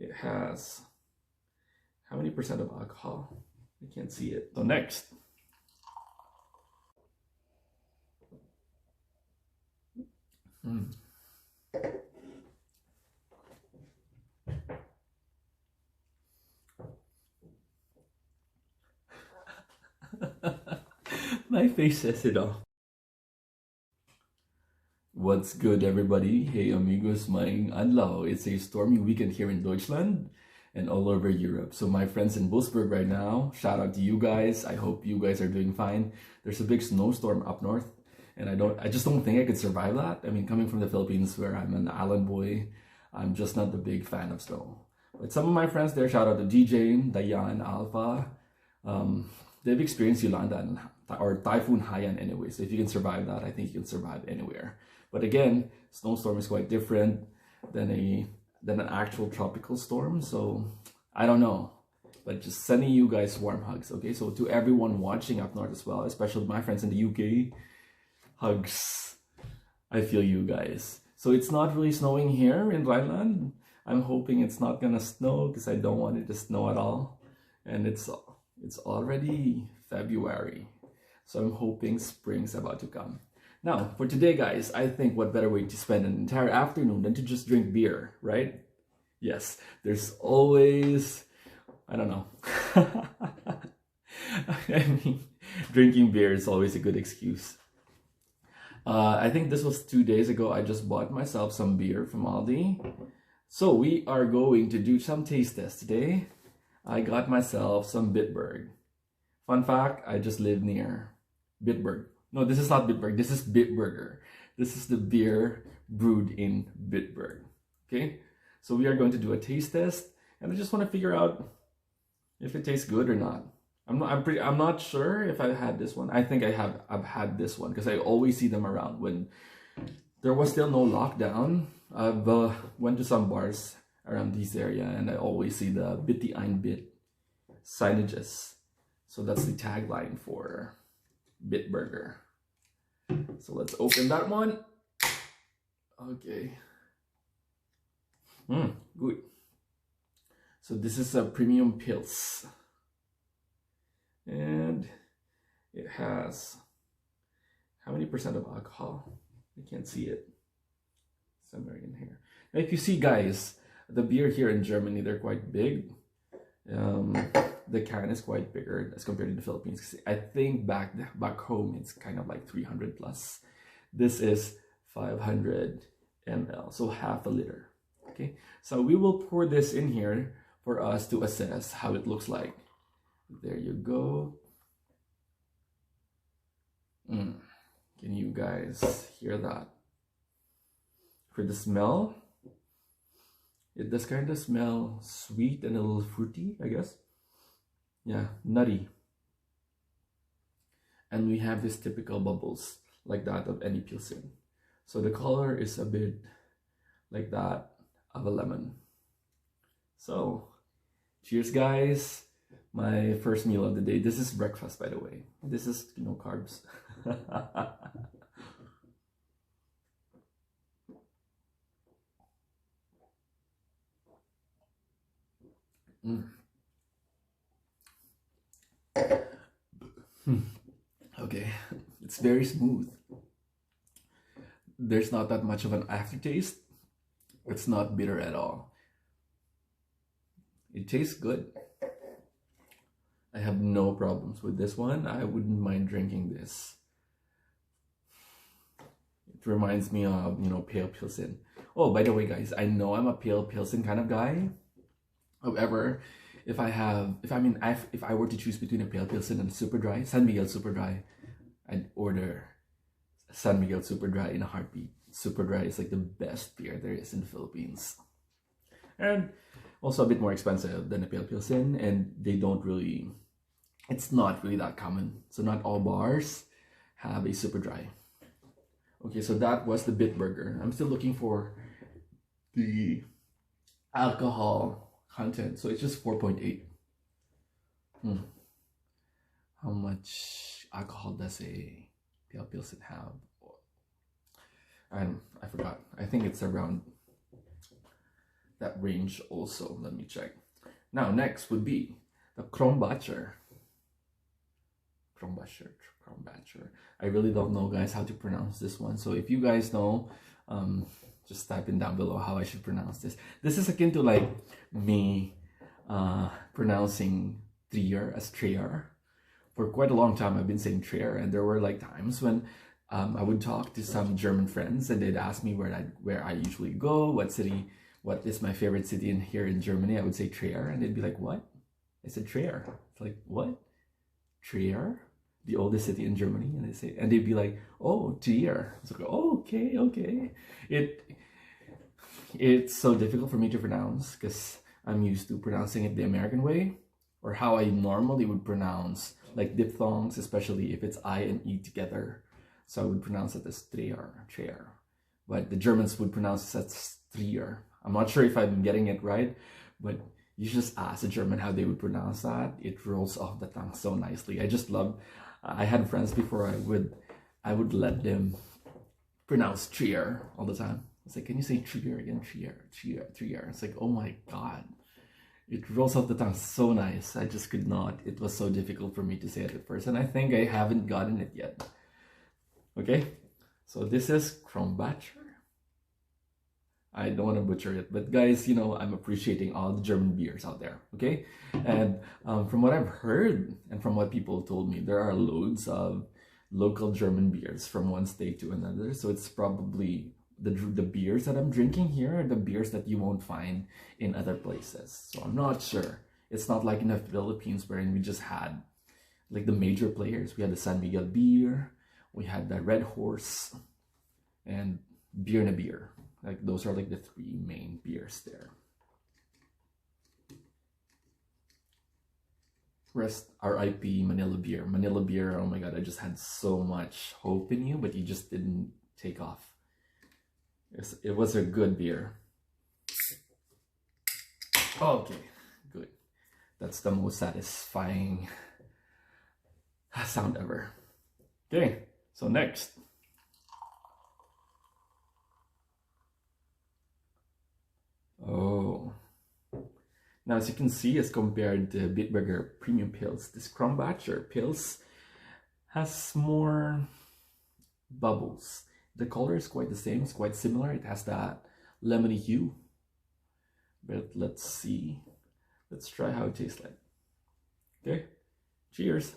It has how many percent of alcohol? I can't see it. So next. My face says it all. What's good, everybody? Hey amigos, maing adlaw. It's a stormy weekend here in Deutschland and all over Europe. So my friends in Wolfsburg right now, shout out to you guys. I hope you guys are doing fine. There's a big snowstorm up north, and I just don't think I could survive that. I mean, coming from the Philippines where I'm an island boy, I'm just not the big fan of snow. But some of my friends there, shout out to DJ, Dayan, Alpha, they've experienced Yolanda or Typhoon Haiyan anyway. So if you can survive that, I think you can survive anywhere. But again, snowstorm is quite different than an actual tropical storm. So I don't know, but just sending you guys warm hugs. Okay, so to everyone watching up north as well, especially my friends in the UK, hugs. I feel you guys. So it's not really snowing here in Rhineland. I'm hoping it's not gonna snow because I don't want it to snow at all. And it's already February. So I'm hoping spring's about to come. Now, for today, guys, I think what better way to spend an entire afternoon than to just drink beer, right? Yes, there's always, I don't know. I mean, drinking beer is always a good excuse. I think this was 2 days ago. I just bought myself some beer from Aldi. So we are going to do some taste tests today. I got myself some Bitburger. Fun fact, I just live near Bitburger. No, this is not Bitburger. This is Bitburger. This is the beer brewed in Bitburger. Okay, so we are going to do a taste test, and I just want to figure out if it tastes good or not. I'm not sure if I've had this one. I think I've had this one because I always see them around when there was still no lockdown. I've went to some bars around this area, and I always see the Bitte ein Bit signages. So that's the tagline for Bitburger. So let's open that one. Okay. Good. So this is a premium pils. And it has how many percent of alcohol? I can't see it. Somewhere in here. Now, if you see, guys, the beer here in Germany, they're quite big. The can is quite bigger as compared to the Philippines. I think back home it's kind of like 300 plus. This is 500 ml, so half a liter. Okay, so we will pour this in here for us to assess how it looks like. There you go. Can you guys hear that? For the smell, it does kind of smell sweet and a little fruity, I guess. Yeah, nutty. And we have this typical bubbles like that of any Pilsen. So the color is a bit like that of a lemon. So, cheers, guys. My first meal of the day. This is breakfast, by the way. This is, carbs. Okay, it's very smooth. There's not that much of an aftertaste. It's not bitter at all. It tastes good. I have no problems with this one. I wouldn't mind drinking this. It reminds me of, pale Pilsen. Oh, by the way, guys, I know I'm a pale Pilsen kind of guy. However, if I were to choose between a pale Pilsen and a super dry, San Miguel super dry, I'd order San Miguel super dry in a heartbeat. Super dry is like the best beer there is in the Philippines. And also a bit more expensive than a pale Pilsen, and it's not really that common. So not all bars have a super dry. Okay, so that was the Bitburger. I'm still looking for the alcohol content. So it's just 4.8. How much alcohol does a pale Pilsen have? I forgot. I think it's around that range also. Let me check. Now, next would be the Krombacher. Krombacher. I really don't know, guys, how to pronounce this one. So if you guys know, just type in down below how I should pronounce this. This is akin to like me pronouncing Trier as Trier. For quite a long time, I've been saying Trier, and there were like times when I would talk to some German friends, and they'd ask me where I usually go, what is my favorite city here in Germany. I would say Trier, and they'd be like, "What?" I said Trier. It's like, "What? Trier? The oldest city in Germany?" And they'd be like, "Oh, Trier." It's like, "Oh, okay." It's so difficult for me to pronounce because I'm used to pronouncing it the American way, or how I normally would pronounce like diphthongs, especially if it's I and E together. So I would pronounce it as Trier. But the Germans would pronounce it as Trier. I'm not sure if I'm getting it right, but you just ask a German how they would pronounce that. It rolls off the tongue so nicely. I had friends before I would let them pronounce Trier all the time. It's like, "Can you say Trier again? Trier. It's like, oh my God. It rolls off the tongue so nice. I just could not. It was so difficult for me to say it at first. And I think I haven't gotten it yet. Okay, so this is Krombacher. I don't want to butcher it, but guys, you know, I'm appreciating all the German beers out there, okay? And from what I've heard and from what people told me, there are loads of local German beers from one state to another. So it's probably the beers that I'm drinking here are the beers that you won't find in other places. So I'm not sure. It's not like in the Philippines wherein we just had like the major players. We had the San Miguel beer, we had the Red Horse, and Bier na Bier. Like those are like the three main beers there. Rest RIP Manila Beer. Manila Beer, oh my God, I just had so much hope in you, but you just didn't take off. It was a good beer. Okay, good. That's the most satisfying sound ever. Okay, so next. Oh. Now, as you can see, as compared to Bitburger Premium Pils, this Krombacher Pils has more bubbles. The color is quite the same, it's quite similar. It has that lemony hue. But let's see. Let's try how it tastes like. Okay, cheers.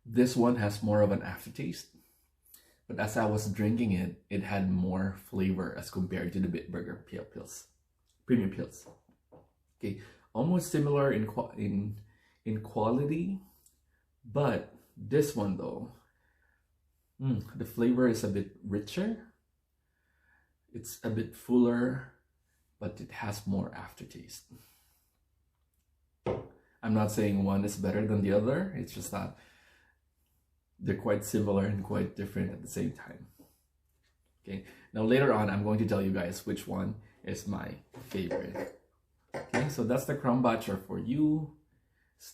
This one has more of an aftertaste. But as I was drinking it, it had more flavor as compared to the Bitburger Pils, Premium Pils. Okay, almost similar in quality, but this one though, the flavor is a bit richer. It's a bit fuller, but it has more aftertaste. I'm not saying one is better than the other. It's just that they're quite similar and quite different at the same time. Okay, now later on, I'm going to tell you guys which one is my favorite. Okay, so that's the Krombacher for you.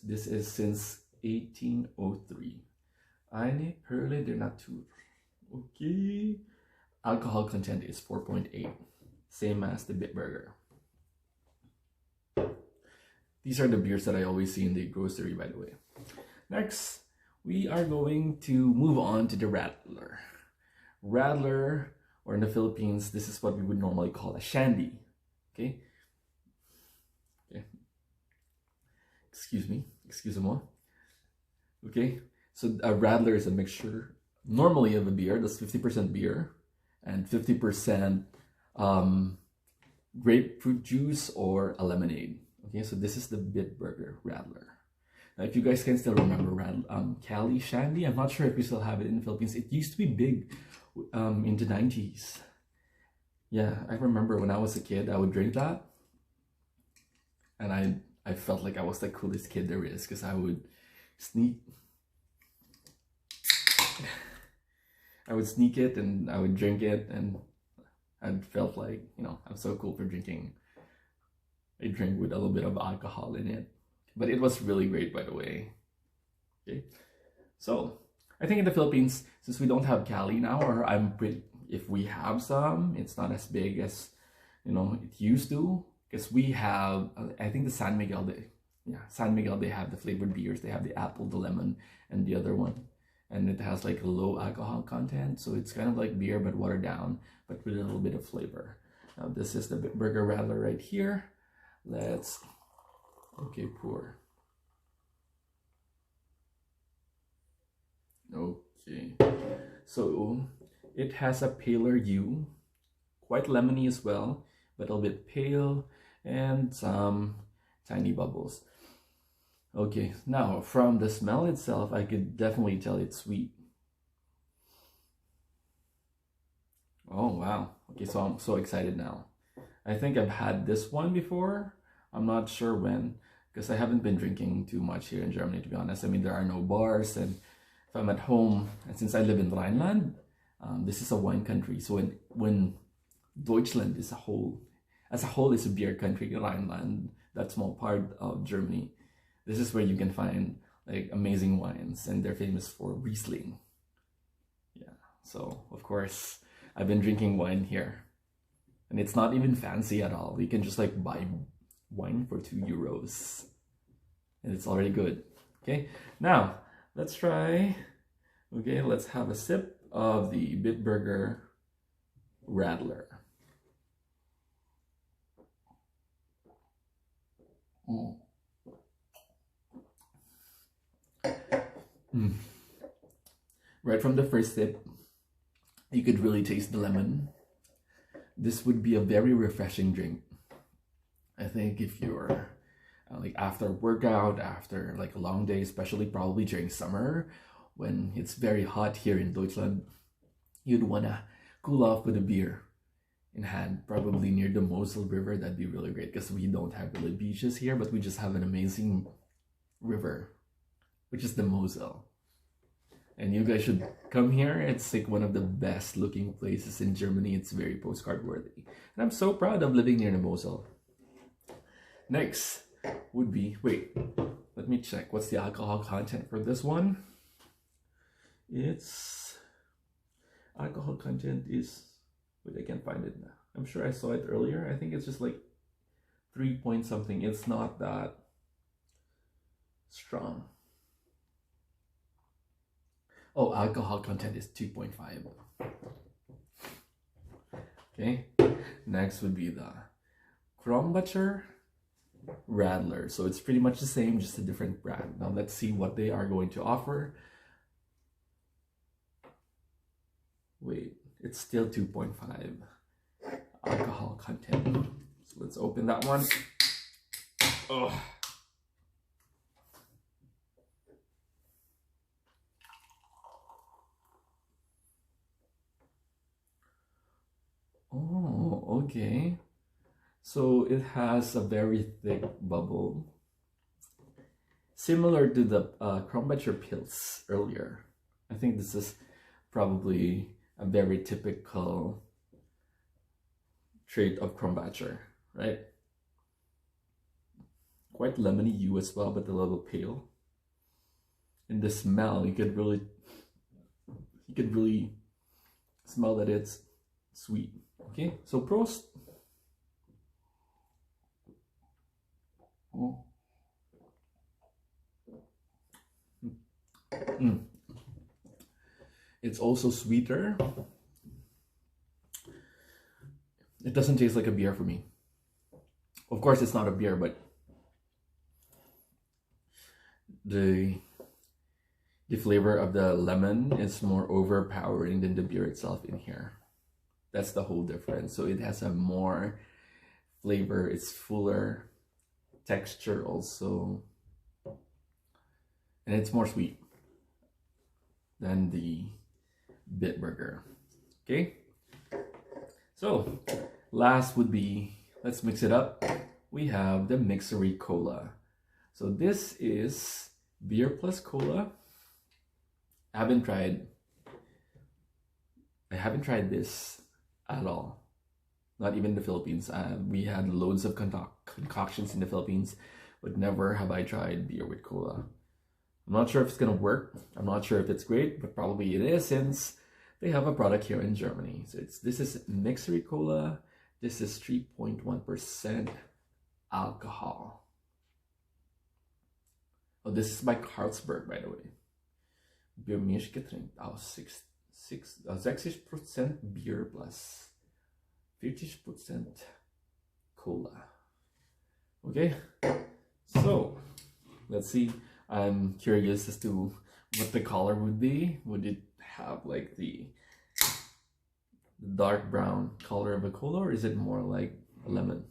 This is since 1803. Eine Perle der Natur. Okay. Alcohol content is 4.8. Same as the Bitburger. These are the beers that I always see in the grocery, by the way. Next, we are going to move on to the Radler. Radler, or in the Philippines, this is what we would normally call a shandy. Okay? Okay. Excuse-moi. Okay? So a Radler is a mixture, normally of a beer, that's 50% beer, and 50% grapefruit juice or a lemonade. Okay, so this is the Bitburger Radler. Now, if you guys can still remember Cali Shandy, I'm not sure if we still have it in the Philippines. It used to be big in the 90s. Yeah, I remember when I was a kid, I would drink that. And I felt like I was the coolest kid there is, because I would sneak it and I would drink it, and I felt like, you know, I'm so cool for drinking a drink with a little bit of alcohol in it. But it was really great, by the way. Okay, so I think in the Philippines, since we don't have Cali now, or if we have some, it's not as big as, you know, it used to. Because we have, I think the San Miguel, they have the flavored beers. They have the apple, the lemon, and the other one. And it has like a low alcohol content. So it's kind of like beer, but watered down, but with a little bit of flavor. Now this is the Bitburger Radler right here. Pour. Okay, so it has a paler hue, quite lemony as well, but a little bit pale, and some tiny bubbles. Okay, now from the smell itself, I could definitely tell it's sweet. Oh wow, okay, so I'm so excited now. I think I've had this one before. I'm not sure when, because I haven't been drinking too much here in Germany, to be honest. I mean, there are no bars, and if I'm at home, and since I live in Rhineland, this is a wine country. So when Deutschland as a whole is a beer country, Rhineland, that small part of Germany, this is where you can find like amazing wines, and they're famous for Riesling. Yeah, so of course I've been drinking wine here, and it's not even fancy at all. You can just like buy wine for €2, and it's already good. Okay, now let's try. Okay, let's have a sip of the Bitburger Radler. Right from the first sip, you could really taste the lemon. This would be a very refreshing drink. I think if you're like after a workout, after like a long day, especially probably during summer when it's very hot here in Deutschland, you'd wanna cool off with a beer in hand, probably near the Mosel River. That'd be really great, because we don't have really beaches here, but we just have an amazing river, which is the Mosel. And you guys should come here. It's like one of the best looking places in Germany. It's very postcard worthy. And I'm so proud of living near the Mosel. Next would be, wait, let me check. What's the alcohol content for this one? Its alcohol content is, wait, I can't find it now. I'm sure I saw it earlier. I think it's just like 3 point something. It's not that strong. Oh, alcohol content is 2.5. Okay, next would be the Krombacher Radler. So it's pretty much the same, just a different brand. Now let's see what they are going to offer. Wait, it's still 2.5 alcohol content. So let's open that one. Oh. Oh, okay. So it has a very thick bubble, similar to the Krombacher Pils earlier. I think this is probably a very typical trait of Krombacher, right? Quite lemony hue as well, but a little pale. In the smell, you could really smell that it's sweet. Okay, so Prost. Oh. It's also sweeter. It doesn't taste like a beer for me. Of course, it's not a beer, but the flavor of the lemon is more overpowering than the beer itself in here. That's the whole difference. So it has a more flavor, it's fuller, texture also, and it's more sweet than the Bitburger. Okay, so last would be, let's mix it up. We have the Mixery Cola. So this is beer plus cola. I haven't tried this at all. Not even the Philippines. We had loads of concoctions in the Philippines, but never have I tried beer with cola. I'm not sure if it's gonna work. I'm not sure if it's great, but probably it is since they have a product here in Germany. So this is Mixery Cola. This is 3.1% alcohol. Oh, this is by Carlsberg, by the way. Biermischgetränk aus 60% Bier plus 40% Cola. Okay, so let's see. I'm curious as to what the color would be. Would it have like the dark brown color of a cola, or is it more like a lemon?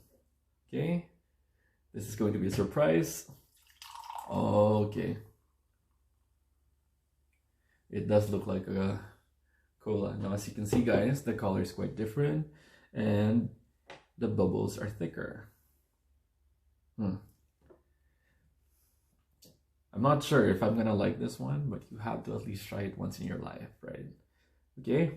Okay, this is going to be a surprise. Okay, it does look like a cola. Now, as you can see, guys, the color is quite different and the bubbles are thicker. I'm not sure if I'm gonna like this one, but you have to at least try it once in your life, right? Okay.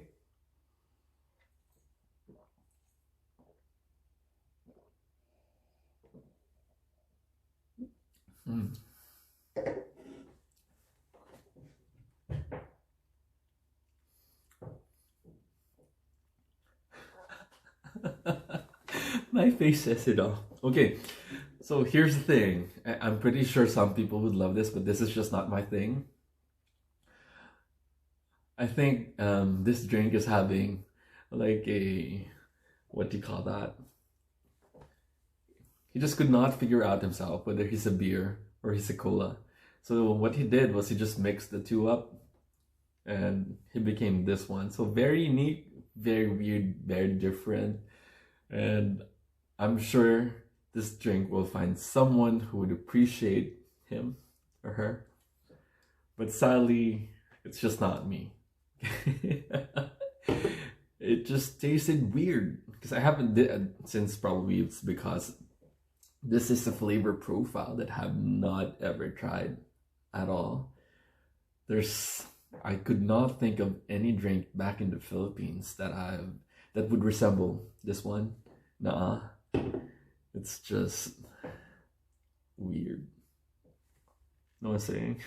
My face says it all. Okay, so here's the thing. I'm pretty sure some people would love this, but this is just not my thing. I think this drink is having like a, what do you call that? He just could not figure out himself whether he's a beer or he's a cola. So what he did was he just mixed the two up and he became this one. So very unique, very weird, very different. And I'm sure this drink will find someone who would appreciate him or her. But sadly, it's just not me. It just tasted weird because I haven't did since probably it's because this is a flavor profile that I have not ever tried at all. I could not think of any drink back in the Philippines that would resemble this one. Nah, it's just weird. Know what I'm saying?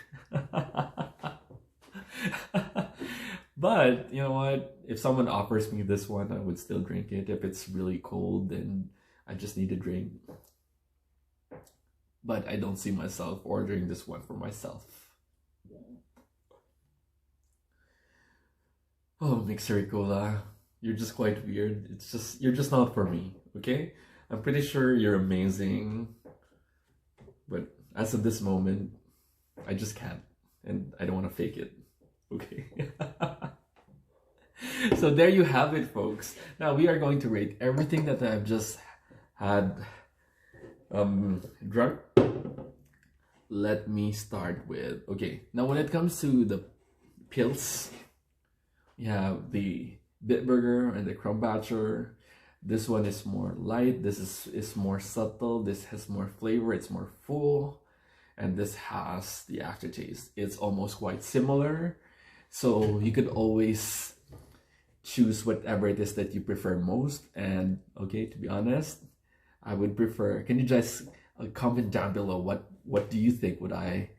But you know what? If someone offers me this one, I would still drink it. If it's really cold, then I just need a drink. But I don't see myself ordering this one for myself. Oh, Mixery Cola, you're just quite weird. You're just not for me, okay? I'm pretty sure you're amazing, but as of this moment, I just can't, and I don't want to fake it, okay? So there you have it, folks. Now we are going to rate everything that I've just had drunk. Let me start with, okay, now when it comes to the pills, you have the Bitburger and the Krombacher. This one is more light, this is more subtle, this has more flavor, it's more full, and this has the aftertaste. It's almost quite similar, so you could always choose whatever it is that you prefer most. And okay, to be honest, I would prefer, can you just comment down below what do you think would I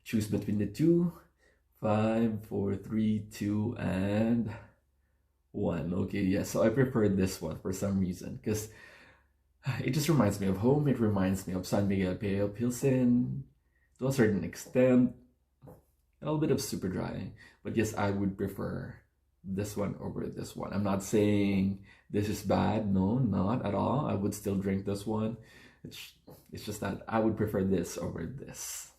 choose between the two? 5, 4, 3, 2, and 1. Okay, yeah, so I prefer this one for some reason because it just reminds me of home. It reminds me of San Miguel Pale Pilsen to a certain extent, a little bit of super dry. But yes, I would prefer this one over this one. I'm not saying this is bad. No, not at all. I would still drink this one. It's just that I would prefer this over this.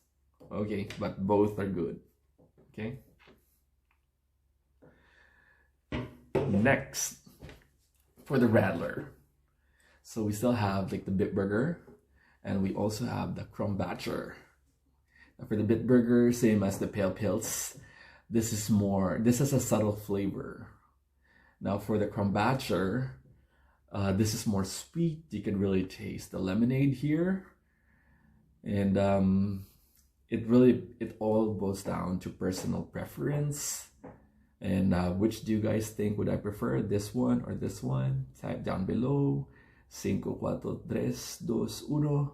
Okay, but both are good. Okay. Next, for the Radler. So we still have like the Bitburger, and we also have the Krombacher. Now for the Bitburger, same as the Pale Pils, this is a subtle flavor. Now for the Krombacher, this is more sweet. You can really taste the lemonade here, and it all boils down to personal preference. And which do you guys think would I prefer, this one or this one? Type down below. 5, 4, 3, 2, 1.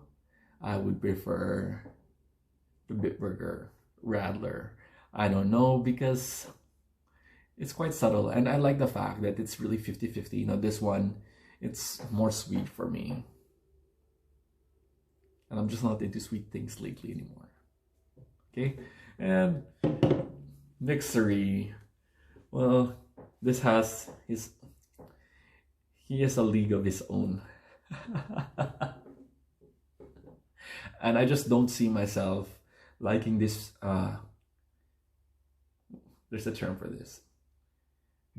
I would prefer the Bitburger Radler. I don't know, because it's quite subtle, and I like the fact that it's really 50-50. You know, this one, it's more sweet for me. And I'm just not into sweet things lately anymore. Okay? And Mixery. Well, this has he has a league of his own. And I just don't see myself liking this. There's a term for this.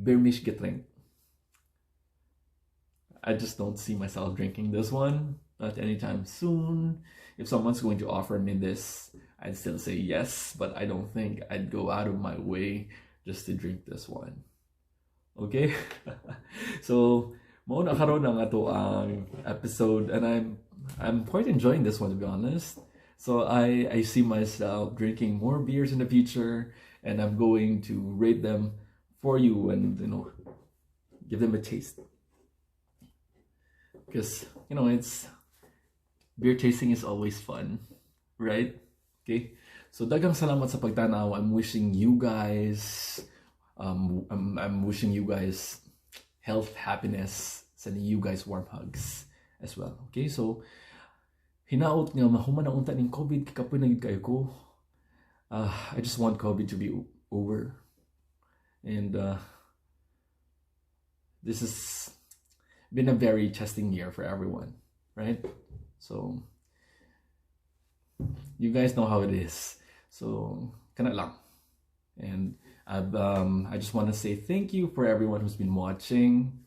Biermischgetränk. I just don't see myself drinking this one, not anytime soon. If someone's going to offer me this, I'd still say yes, but I don't think I'd go out of my way just to drink this one. Okay? So, mao na karon ang ato ang episode, and I'm quite enjoying this one, to be honest. So I see myself drinking more beers in the future, and I'm going to rate them for you and, you know, give them a taste. Because, you know, it's beer tasting is always fun, right? Okay, so daghang salamat sa pagtanaw. I'm wishing you guys I'm wishing you guys health, happiness, sending you guys warm hugs as well. Okay, so hinaot nga mahuman ang unta ning COVID, kikapoy na gid kayo ko. I just want COVID to be over, and this has been a very testing year for everyone, right? So you guys know how it is. So kana lang. And I just want to say thank you for everyone who's been watching,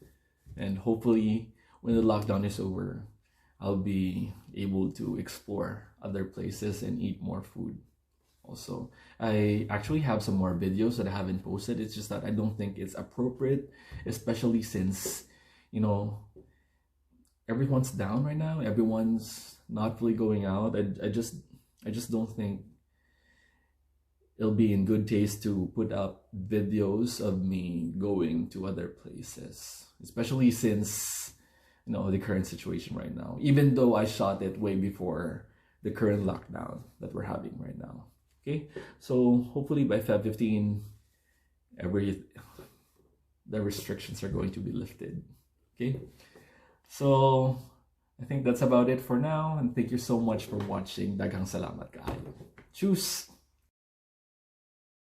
and hopefully when the lockdown is over, I'll be able to explore other places and eat more food. Also, I actually have some more videos that I haven't posted. It's just that I don't think it's appropriate, especially since, you know, everyone's down right now. Everyone's not really going out. I just don't think it'll be in good taste to put up videos of me going to other places, especially since, you know, the current situation right now, even though I shot it way before the current lockdown that we're having right now. Okay, so hopefully by Feb 15, the restrictions are going to be lifted. Okay, so I think that's about it for now, and thank you so much for watching. Daghang salamat kaayo. Tschüss!